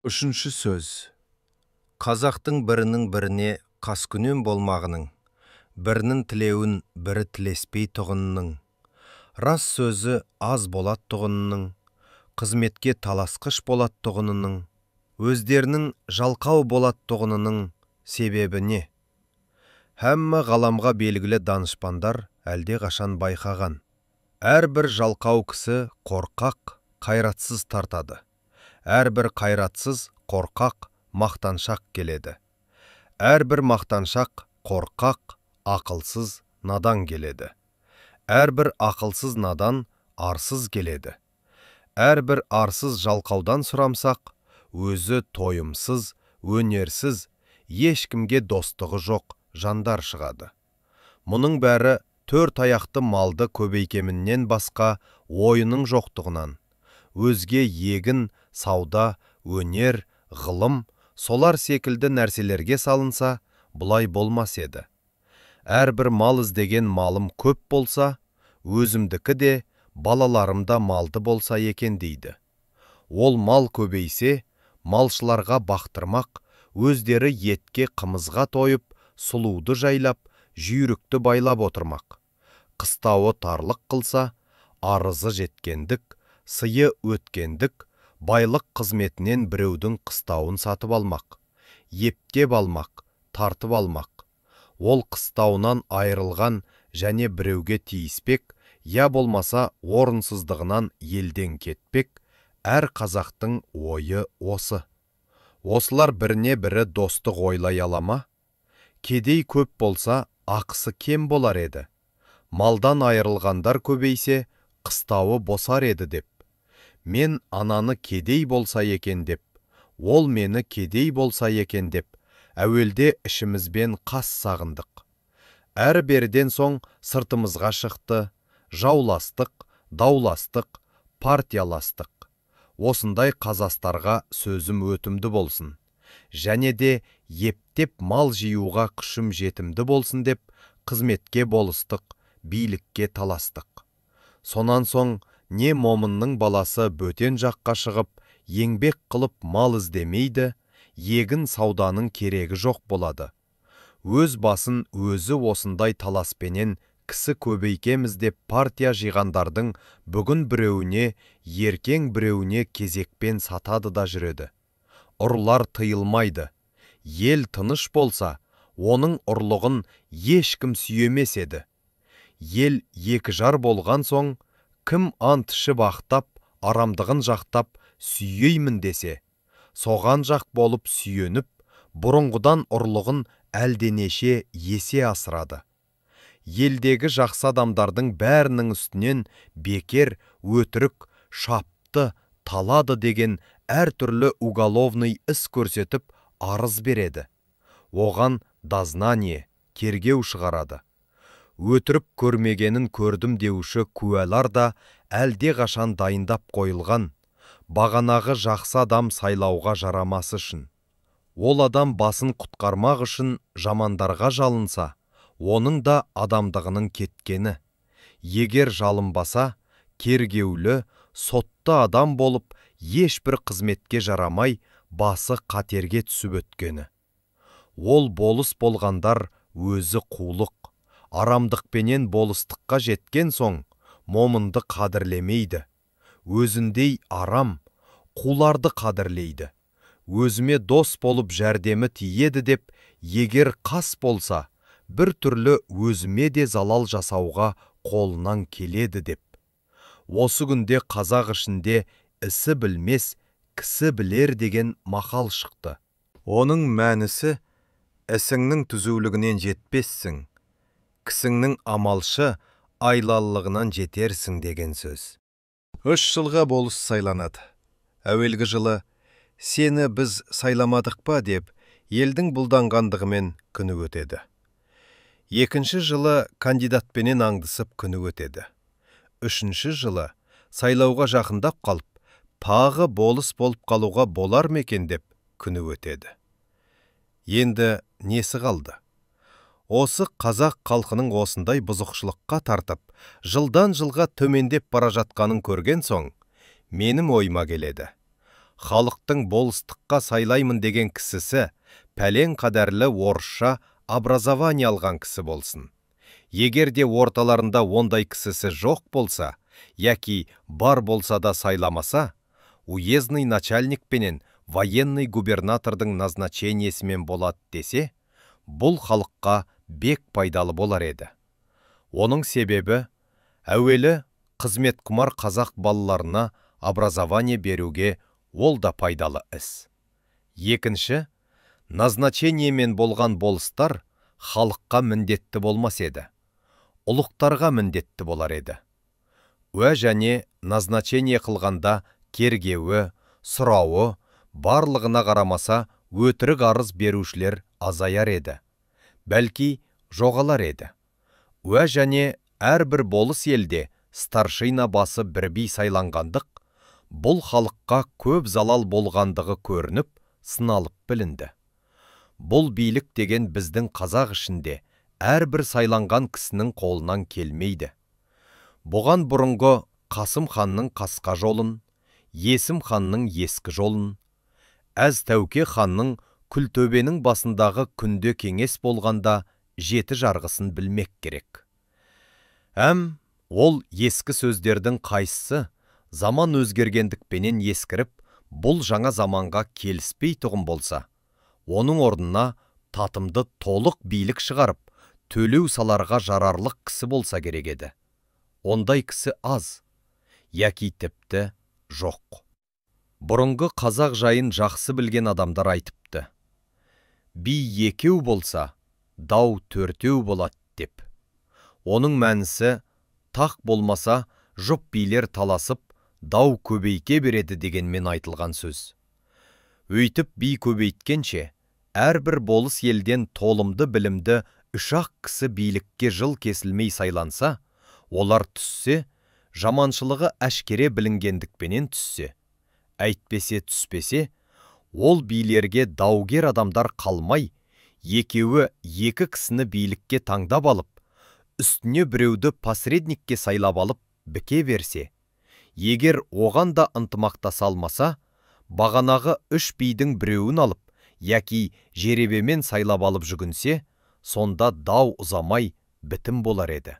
Үшінші сөз. Қазақтың бірінің біріне қаскүнем болмағының, бірінің тілеуін бірі тілеспей тұғынның, рас сөзі аз болат тұғынның, қызметке таласқыш болат тұғынның, өздерінің жалқау болат тұғынның себебі не? Әмма ғаламға белгілі данышпандар әлде қашан байқаған. Әрбір жалқау кісі қорқақ, қайратсыз тартады. Әрбір қайратсыз қорқақ, мақтаншақ келеді. Әрбір мақтаншақ қорқақ, ақылсыз надан келеді. Әрбір ақылсыз надан арсыз келеді. Әрбір арсыз жалқаудан сұрамсақ, өзі тойымсыз, өнерсіз, ешкімге достығы жоқ жандар шығады. Мұның бәрі төрт аяқты малды көбейкемінен басқа ойының жоқтығынан, өзге егін, сауда, өнер, ғылым, солар секілді нәрселерге салынса, бұлай болмас еді. Әрбір мал іздеген малым көп болса, өзімдікі де, балаларымда малды болса екен дейді. Ол мал көбейсе, малшыларға бақтырмақ, өздері етке қымызға тойып, сұлуды жайлап, жүйрікті байлап отырмақ. Қыстауы тарлық қылса, арызы жеткендік, сыйы өткендік, байлық қызметінен біреудің қыстауын сатып алмақ, ептеп алмақ, тартып алмақ. Ол қыстауынан айырылған және біреуге тиіспек, я болмаса орынсыздығынан елден кетпек, әр қазақтың ойы осы. Осылар біріне бірі достық ойлай ала ма? Кедей көп болса, ақысы кем болар еді. Малдан айырылғандар көбейсе, қыстауы босар еді деп. Мен ананы кедей болса екен деп, ол мені кедей болса екен деп, әуелде ішімізбен қас сағындық. Әр берден соң сыртымызға шықты, жауластық, дауластық, партияластық. Осындай қазастарға сөзім өтімді болсын. Және де ептеп мал жиюға күшім жетімді болсын деп, қызметке болыстық, билікке таластық. Сонан соң, не момынның баласы бөтен жаққа шығып, еңбек қылып мал іздемейді, егін сауданың керегі жоқ болады. Өз басын өзі осындай таласпенен кісі көбейкеміз деп партия жиғандардың бүгін біреуіне, ертең біреуіне кезекпен сатады да жүреді. Ұрлар тыйылмайды. Ел тыныш болса, оның ұрлығын ешкім сүйемес еді. Ел екі жар болған соң, кім ант ішіп ақтап, арамдығын жақтап, сүйеймін десе, соған жақ болып сүйеніп, бұрынғыдан ұрлығын әлденеше есе асырады. Елдегі жақсы адамдардың бәрінің үстінен бекер, өтірік, шапты, талады деген әртүрлі уголовный іс көрсетіп, арыз береді. Оған дознание, тергеу шығарады. Өтірік көрмегенін көрдім деуші куәлар да әлде қашан дайындап қойылған, бағанағы жақсы адам сайлауға жарамас үшін. Ол адам басын құтқармақ үшін жамандарға жалынса, оның да адамдығының кеткені. Егер жалынбаса, тергеулі, сотты адам болып, ешбір қызметке жарамай, басы қатерге түсіп өткені. Ол болыс болғандар өзі қулық, арамдықпенен болыстыққа жеткен соң, момынды қадірлемейді. Өзіндей арам, қуларды қадірлейді. Өзіме дос болып жәрдемі тиеді деп, егер қас болса, бір түрлі өзіме де залал жасауға қолынан келеді деп. Осы күнде қазақ ішінде ісі білмес, кісі білер деген мақал шықты. Оның мәнісі, ісіңнің түзулігінен жетпессің, кісіңнің амалшы, айлалылығынан жетерсің деген сөз. 3 жылға болыс сайланады. Әуелгі жылы, сені біз сайламадық па деп, елдің бұлданғандығымен күні өтеді. Екінші жылы кандидатпенен аңдысып күні өтеді. Үшінші жылы сайлауға жақындап қалып, пағы болыс болып қалуға болар мекен деп күні өтеді. Енді несі қалды? Осы қазақ халқының осындай бұзықшылыққа тартып, жылдан жылға төмендеп бара жатқанын көрген соң, менің ойыма келеді. халықтың болыстыққа сайлаймын деген кісісі пәлен қадәрлі орысша образование алған кісі болсын. Егер де орталарында ондай кісісі жоқ болса, яки бар болса да сайламаса, уездный начальник пенен военный губернатордың назначениесімен болады десе, бұл халыққа бек пайдалы болар еді. Оның себебі, әуелі қызмет құмар қазақ балаларына образование беруге ол да пайдалы іс. Екінші, назначениемен болған болыстар халыққа міндетті болмас еді. Ұлықтарға міндетті болар еді. Уә және назначение қылғанда кергеуі, сұрауы, барлығына қарамаса өтірік арыз берушілер азаяр еді. Бәлки жоғалар еді. Уә және әрбір болыс елде старшина басы бірби сайланғандық, бұл халыққа көп залал болғандығы көрініп, сыналып білінді. Бұл билік деген біздің қазақ ішінде әрбір сайланған кісінің қолынан келмейді. Бұған бұрынғы Қасым ханның қасқа жолын, Есім ханның ескі жолын, Әз Тәуке ханның Күлтөбенің басындағы күнде кеңес болғанда жеті жарғысын білмек керек. Ол ескі сөздердің қайсысы заман өзгергендікпенен ескіріп, бұл жаңа заманға келіспей тұғын болса, оның орнына татымды толық билік шығарып, төлеу саларға жарарлық кісі болса керек еді. Ондай кісі аз, яки тіпті жоқ. Бұрынғы қазақ жайын жақсы білген адамдар айтыпты. Би екеу болса, дау төртеу болады деп. Оның мәнісі, тақ болмаса, жұп билер таласып, дау көбейке береді дегенмен айтылған сөз. Өйтіп би көбейткенше, әрбір болыс елден толымды білімді үш-ақ кісі билікке жыл кесілмей сайланса, олар түссе, жаманшылығы әшкере білінгендікпенен түссе, әйтпесе түспесе, ол билерге даугер адамдар қалмай, екеуі екі кісіні билікке таңдап алып, үстіне біреуді посредникке сайлап алып біке берсе, егер оған да ынтымақтаса алмаса, бағанағы үш бидің біреуін алып, яки жеребемен сайлап алып жүгінсе, сонда дау ұзамай бітім болар еді.